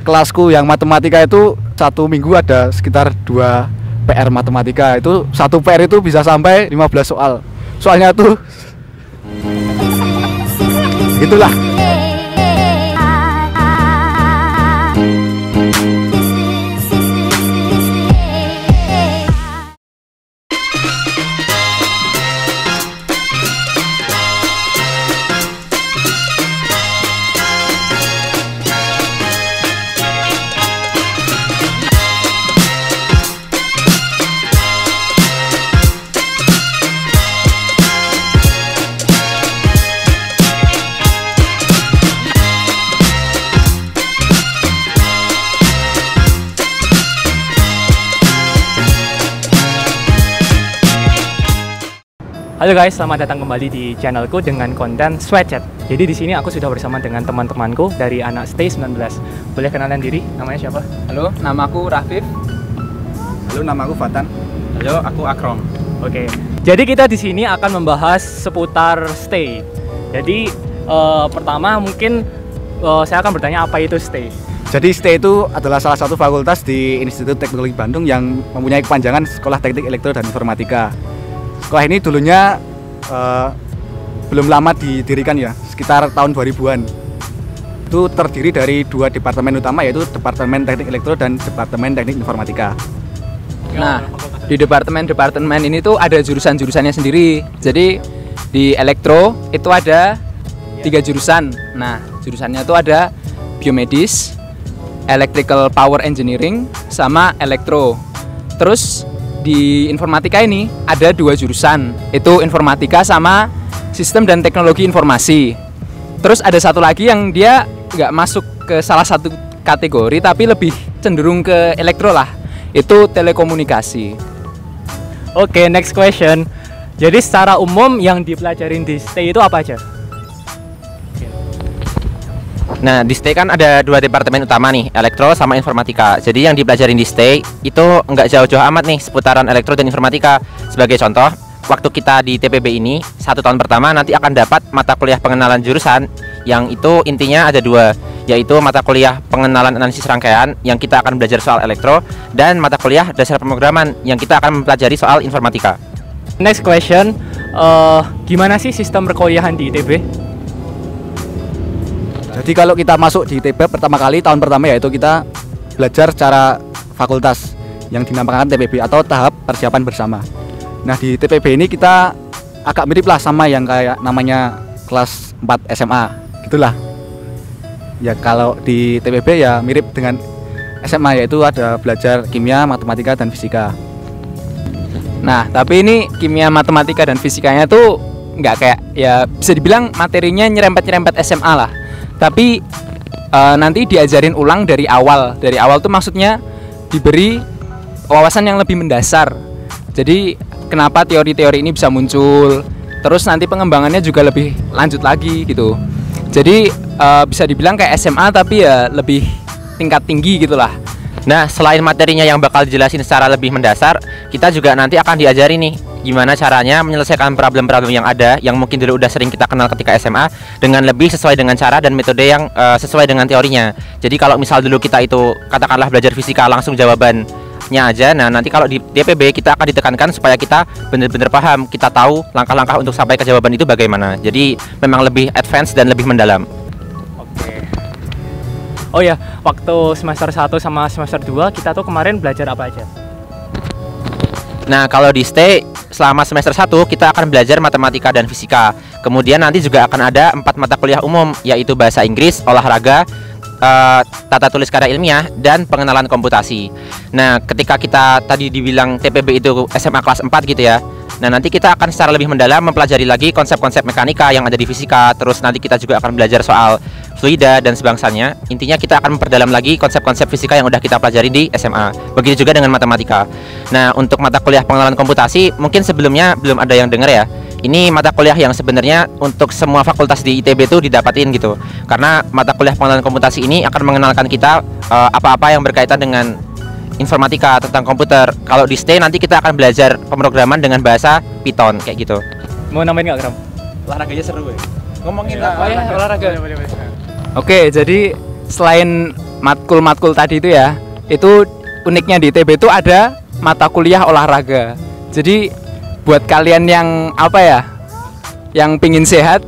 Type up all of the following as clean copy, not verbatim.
kelasku yang matematika itu satu minggu ada sekitar 2 PR matematika. Itu satu PR itu bisa sampai 15 soal. Soalnya tuh itulah. Halo guys, selamat datang kembali di channelku dengan konten Sweatchat. Jadi di sini aku sudah bersama dengan teman-temanku dari anak Stay 19. Boleh kenalan diri? Namanya siapa? Halo, nama aku Rafif. Halo, nama aku Fatan. Halo, aku Akrom. Oke. Jadi kita di sini akan membahas seputar Stay. Jadi pertama mungkin saya akan bertanya apa itu Stay. Jadi STAY itu adalah salah satu fakultas di Institut Teknologi Bandung yang mempunyai kepanjangan Sekolah Teknik Elektro dan Informatika. Sekolah ini dulunya belum lama didirikan ya, sekitar tahun 2000-an. Itu terdiri dari 2 departemen utama, yaitu Departemen Teknik Elektro dan Departemen Teknik Informatika. Nah, di departemen ini tuh ada jurusan-jurusannya sendiri. Jadi di elektro itu ada 3 jurusan. Nah, jurusannya tuh ada biomedis, electrical power engineering, sama elektro. Terus di informatika ini ada 2 jurusan, itu informatika sama sistem dan teknologi informasi. Terus ada satu lagi yang dia nggak masuk ke salah satu kategori tapi lebih cenderung ke elektro lah, itu telekomunikasi. Oke, next question. Jadi secara umum yang dipelajarin di Stay itu apa aja? Nah, di STAY kan ada 2 departemen utama nih, elektro sama informatika. Jadi yang dipelajarin di STAY itu nggak jauh-jauh amat nih seputaran elektro dan informatika. Sebagai contoh, waktu kita di TPB ini 1 tahun pertama nanti akan dapat mata kuliah pengenalan jurusan, yang itu intinya ada 2, yaitu mata kuliah pengenalan analisis rangkaian yang kita akan belajar soal elektro, dan mata kuliah dasar pemrograman yang kita akan mempelajari soal informatika. Next question, gimana sih sistem perkuliahan di ITB? Jadi kalau kita masuk di ITB pertama kali, tahun pertama yaitu kita belajar secara fakultas yang dinamakan TPB atau tahap persiapan bersama. Nah, di TPB ini kita agak mirip lah sama yang kayak namanya kelas 4 SMA gitulah. Ya kalau di TPB ya mirip dengan SMA, yaitu ada belajar kimia, matematika, dan fisika. Nah, tapi ini kimia, matematika, dan fisikanya tuh nggak kayak, ya bisa dibilang materinya nyerempet-nyerempet SMA lah. Tapi nanti diajarin ulang dari awal. Dari awal tuh maksudnya diberi wawasan yang lebih mendasar. Jadi kenapa teori-teori ini bisa muncul, terus nanti pengembangannya juga lebih lanjut lagi gitu. Jadi bisa dibilang kayak SMA tapi ya lebih tingkat tinggi gitulah. Nah, selain materinya yang bakal dijelasin secara lebih mendasar, kita juga nanti akan diajari nih gimana caranya menyelesaikan problem-problem yang ada, yang mungkin dulu udah sering kita kenal ketika SMA, dengan lebih sesuai dengan cara dan metode yang sesuai dengan teorinya. Jadi kalau misal dulu kita itu katakanlah belajar fisika langsung jawabannya aja, nah nanti kalau di DPB kita akan ditekankan supaya kita benar-benar paham, kita tahu langkah-langkah untuk sampai ke jawaban itu bagaimana. Jadi memang lebih advance dan lebih mendalam. Oke. Oh ya, waktu semester 1 sama semester 2 kita tuh kemarin belajar apa aja? Nah, kalau di STAY selama semester 1 kita akan belajar matematika dan fisika. Kemudian nanti juga akan ada 4 mata kuliah umum, yaitu bahasa Inggris, olahraga, tata tulis karya ilmiah, dan pengenalan komputasi. Nah, ketika kita tadi dibilang TPB itu SMA kelas 4 gitu ya. Nah, nanti kita akan secara lebih mendalam mempelajari lagi konsep-konsep mekanika yang ada di fisika. Terus nanti kita juga akan belajar soal fluida dan sebangsanya. Intinya kita akan memperdalam lagi konsep-konsep fisika yang udah kita pelajari di SMA. Begitu juga dengan matematika. Nah, untuk mata kuliah pengenalan komputasi mungkin sebelumnya belum ada yang dengar ya. Ini mata kuliah yang sebenarnya untuk semua fakultas di ITB itu didapatin gitu. Karena mata kuliah pengenalan komputasi ini akan mengenalkan kita apa-apa yang berkaitan dengan informatika, tentang komputer. Kalau di STAY nanti kita akan belajar pemrograman dengan bahasa Python kayak gitu. Mau nambahin nggak, Kram? Olahraganya seru ya. Ngomongin olahraga. Oke, jadi selain matkul-matkul tadi itu ya, itu uniknya di ITB itu ada mata kuliah olahraga. Jadi buat kalian yang apa ya, yang pingin sehat,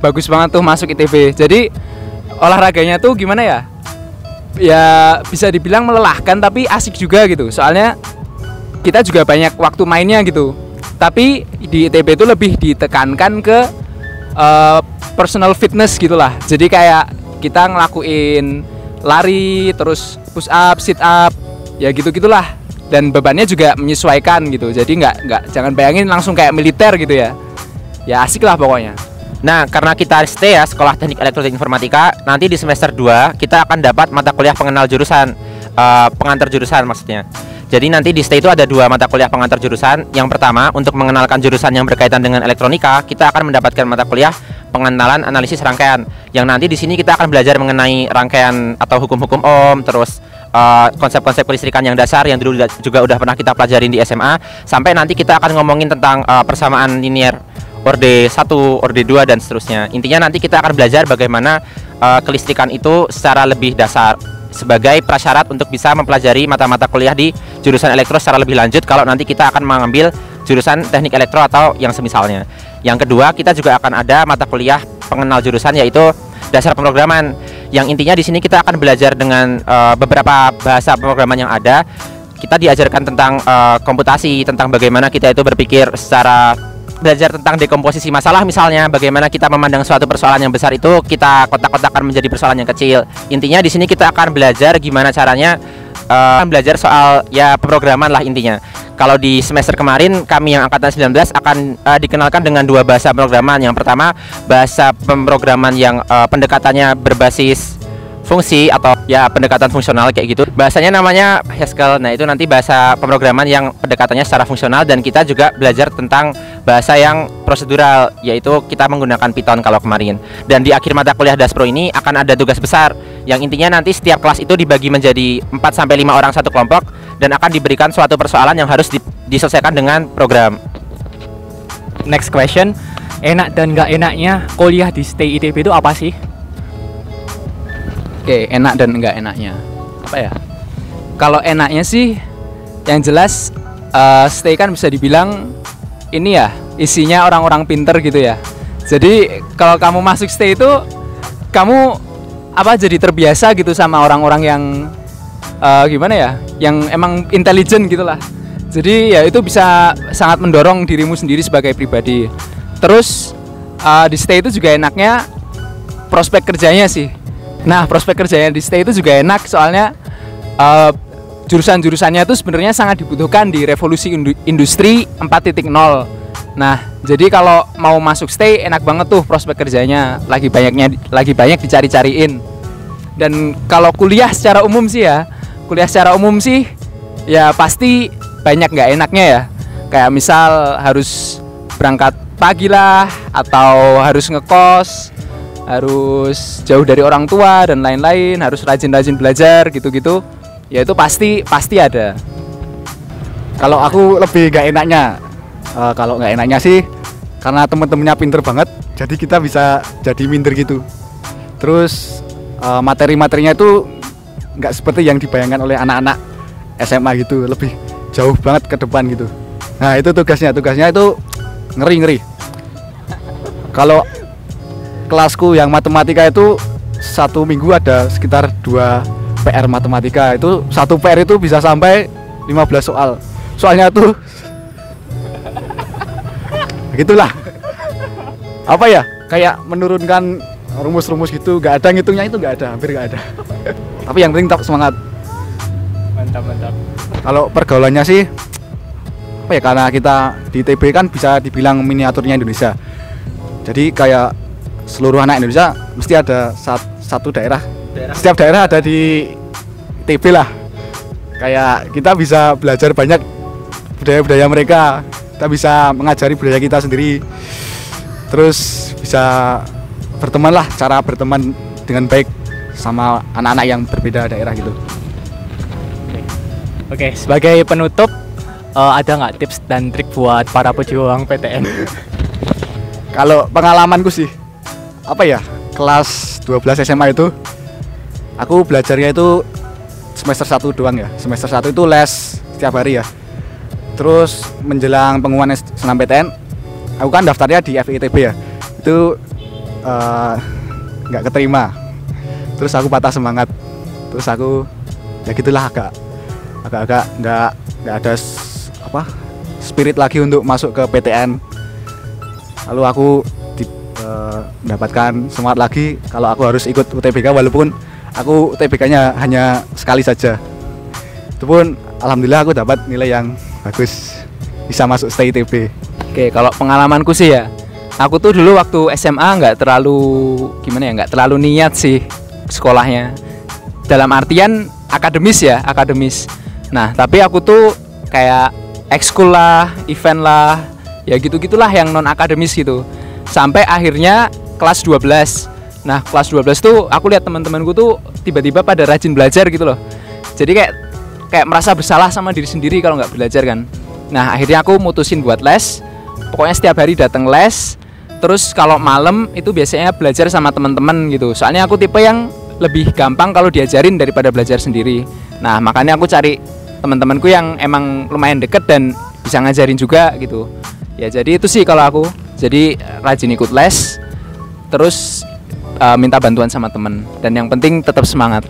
bagus banget tuh masuk ITB. Jadi olahraganya tuh gimana ya? Ya bisa dibilang melelahkan tapi asik juga gitu. Soalnya kita juga banyak waktu mainnya gitu. Tapi di ITB itu lebih ditekankan ke personal fitness gitulah. Jadi kayak kita ngelakuin lari, terus push up, sit up, ya gitu-gitulah. Dan bebannya juga menyesuaikan gitu. Jadi nggak jangan bayangin langsung kayak militer gitu ya. Ya asik lah pokoknya. Nah, karena kita stay ya Sekolah Teknik Elektronik Informatika, nanti di semester 2 kita akan dapat mata kuliah pengenal jurusan, pengantar jurusan maksudnya. Jadi nanti di stay itu ada 2 mata kuliah pengantar jurusan. Yang pertama, untuk mengenalkan jurusan yang berkaitan dengan elektronika, kita akan mendapatkan mata kuliah pengenalan analisis rangkaian. Yang nanti di sini kita akan belajar mengenai rangkaian atau hukum-hukum Ohm, terus konsep-konsep kelistrikan yang dasar yang dulu juga udah pernah kita pelajarin di SMA. Sampai nanti kita akan ngomongin tentang persamaan linear Orde 1, Orde 2 dan seterusnya. Intinya nanti kita akan belajar bagaimana kelistrikan itu secara lebih dasar sebagai prasyarat untuk bisa mempelajari mata-mata kuliah di jurusan elektro secara lebih lanjut kalau nanti kita akan mengambil jurusan teknik elektro atau yang semisalnya. Yang kedua, kita juga akan ada mata kuliah pengenal jurusan yaitu dasar pemrograman. Yang intinya di sini kita akan belajar dengan beberapa bahasa pemrograman yang ada. Kita diajarkan tentang komputasi, tentang bagaimana kita itu berpikir secara belajar tentang dekomposisi masalah, misalnya bagaimana kita memandang suatu persoalan yang besar itu kita kotak-kotakan menjadi persoalan yang kecil. Intinya di sini kita akan belajar gimana caranya belajar soal ya pemrograman lah intinya. Kalau di semester kemarin kami yang angkatan 19 akan dikenalkan dengan 2 bahasa pemrograman. Yang pertama bahasa pemrograman yang pendekatannya berbasis fungsi atau ya pendekatan fungsional kayak gitu. Bahasanya namanya Haskell. Nah, itu nanti bahasa pemrograman yang pendekatannya secara fungsional, dan kita juga belajar tentang bahasa yang prosedural, yaitu kita menggunakan Python kalau kemarin. Dan di akhir mata kuliah Daspro ini akan ada tugas besar yang intinya nanti setiap kelas itu dibagi menjadi 4 sampai 5 orang satu kelompok dan akan diberikan suatu persoalan yang harus diselesaikan dengan program. Next question, enak dan nggak enaknya kuliah di STAY ITB itu apa sih? Oke, enak dan enggak enaknya apa ya? Kalau enaknya sih yang jelas STAY kan bisa dibilang ini ya isinya orang-orang pinter gitu ya. Jadi kalau kamu masuk STAY itu kamu jadi terbiasa gitu sama orang-orang yang gimana ya, yang emang intelligent gitulah. Jadi ya itu bisa sangat mendorong dirimu sendiri sebagai pribadi. Terus di STAY itu juga enaknya prospek kerjanya sih. Nah, prospek kerjanya di STAY itu juga enak soalnya jurusan-jurusannya itu sebenarnya sangat dibutuhkan di revolusi industri 4.0. Nah, jadi kalau mau masuk STAY enak banget tuh prospek kerjanya, lagi banyak dicari-cariin. Dan kalau kuliah secara umum sih ya pasti banyak nggak enaknya ya. Kayak misal harus berangkat pagi lah, atau harus ngekos, harus jauh dari orang tua dan lain-lain, harus rajin-rajin belajar gitu-gitu. Ya itu pasti ada. Kalau aku lebih nggak enaknya, kalau nggak enaknya sih karena temen-temennya pinter banget, jadi kita bisa jadi minder gitu. Terus materi-materinya itu nggak seperti yang dibayangkan oleh anak-anak SMA gitu, lebih jauh banget ke depan gitu. Nah itu tugasnya itu ngeri. Kalau kelasku yang matematika itu 1 minggu ada sekitar 2 PR matematika. Itu 1 PR itu bisa sampai 15 soal. Soalnya tuh gitulah. Apa ya? Kayak menurunkan rumus-rumus gitu, nggak ada ngitungnya, itu hampir nggak ada. Tapi yang penting tetap semangat. Mantap. Kalau pergaulannya sih apa ya, karena kita di ITB kan bisa dibilang miniaturnya Indonesia. Jadi kayak seluruh anak Indonesia mesti ada satu daerah. Setiap daerah ada di ITB lah. Kayak kita bisa belajar banyak budaya-budaya mereka. Kita bisa mengajari budaya kita sendiri. Terus bisa berteman lah, cara berteman dengan baik sama anak-anak yang berbeda daerah gitu. Oke, sebagai penutup, ada nggak tips dan trik buat para pejuang PTN? Kalau pengalamanku sih, apa ya, kelas 12 SMA itu Aku belajarnya itu semester 1 doang ya. Semester 1 itu les setiap hari ya. Terus menjelang pengumuman SNMPTN, aku kan daftarnya di FITB ya. Itu nggak keterima. Terus aku patah semangat. Terus aku ya gitulah agak nggak ada spirit lagi untuk masuk ke PTN. Lalu aku mendapatkan semangat lagi kalau aku harus ikut UTBK, walaupun aku UTBK-nya hanya sekali saja. Itu pun alhamdulillah aku dapat nilai yang bagus, bisa masuk stay ITB. Oke, kalau pengalamanku sih ya, aku tuh dulu waktu SMA nggak terlalu nggak terlalu niat sih sekolahnya. Dalam artian akademis. Nah, tapi aku tuh kayak ekskul lah, event lah, ya gitu-gitulah yang non akademis gitu. Sampai akhirnya kelas 12. Nah, kelas 12 tuh aku lihat teman-temanku tuh tiba-tiba pada rajin belajar gitu loh. Jadi kayak merasa bersalah sama diri sendiri kalau nggak belajar kan. Nah, akhirnya aku mutusin buat les. Pokoknya setiap hari datang les. Terus kalau malam itu biasanya belajar sama teman-teman gitu. Soalnya aku tipe yang lebih gampang kalau diajarin daripada belajar sendiri. Nah, makanya aku cari teman-temanku yang emang lumayan deket dan bisa ngajarin juga gitu. Ya, jadi itu sih kalau aku. Jadi rajin ikut les, terus minta bantuan sama temen, dan yang penting tetap semangat.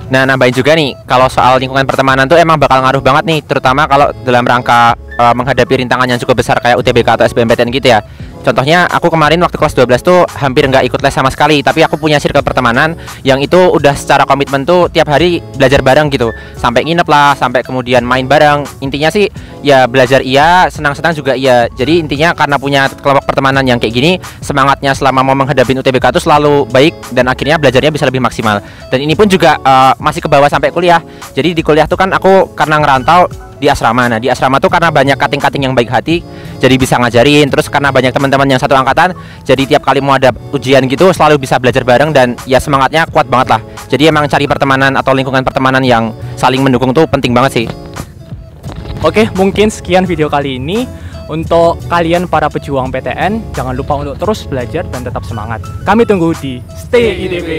Nah, nambahin juga nih, kalau soal lingkungan pertemanan tuh emang bakal ngaruh banget nih, terutama kalau dalam rangka menghadapi rintangan yang cukup besar kayak UTBK atau SBMPTN gitu ya. Contohnya aku kemarin waktu kelas 12 tuh hampir nggak ikut les sama sekali, tapi aku punya circle pertemanan yang itu udah secara komitmen tuh tiap hari belajar bareng gitu, sampai nginep lah, sampai kemudian main bareng. Intinya sih ya belajar iya, senang-senang juga iya. Jadi intinya karena punya kelompok pertemanan yang kayak gini, semangatnya selama mau menghadapi UTBK tuh selalu baik dan akhirnya belajarnya bisa lebih maksimal. Dan ini pun juga masih ke bawah sampai kuliah. Jadi di kuliah tuh kan aku karena ngerantau di asrama. Nah, di asrama tuh karena banyak kating-kating yang baik hati, jadi bisa ngajarin. Terus karena banyak teman-teman yang satu angkatan, jadi tiap kali mau ada ujian gitu selalu bisa belajar bareng dan ya semangatnya kuat banget lah. Jadi emang cari pertemanan atau lingkungan pertemanan yang saling mendukung tuh penting banget sih. Oke, mungkin sekian video kali ini. Untuk kalian para pejuang PTN, jangan lupa untuk terus belajar dan tetap semangat. Kami tunggu di Stay ITB.